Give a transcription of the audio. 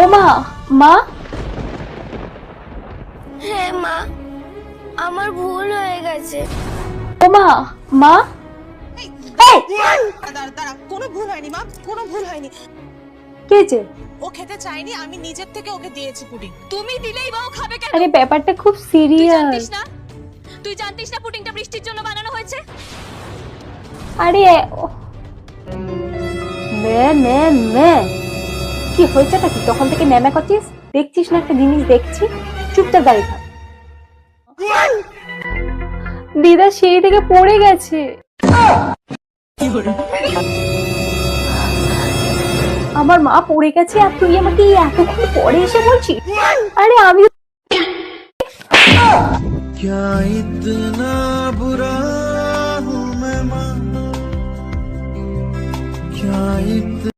ও মা, মা। হ্যাঁ মা, আমার ভুল হয়ে গেছে। ও মা, মা। এই, দাঁড়া, কোনো ভুল হয়নি মা, কোনো ভুল হয়নি। কে যে? ও খেতে চায়নি, আমি নিজের থেকে ওকে দিয়েছি পুডিং। তুমি দিলেই বা ও খাবে কেন? আরে ব্যাপারটা খুব তুই সিরিয়াস। জানতিস না? তুই জানতিস না পুডিংটা বৃষ্টির জন্য বানানো হয়েছে? আরে মে মে মে কি হয়েছেটা কি? তখন থেকে ম্যামে করছিস, দেখছিস না একটা জিনিস দেখছি, চুপচাপ দাঁড়িয়ে থাক। দিদা সিঁড়ি থেকে পড়ে গেছে। আমার মা পড়ে গেছে আর তুই আমাকে এতক্ষণ পরে এসে বলছিস? আরে আমি क्या इतना बुरा हूँ मैं माँ, क्या इतना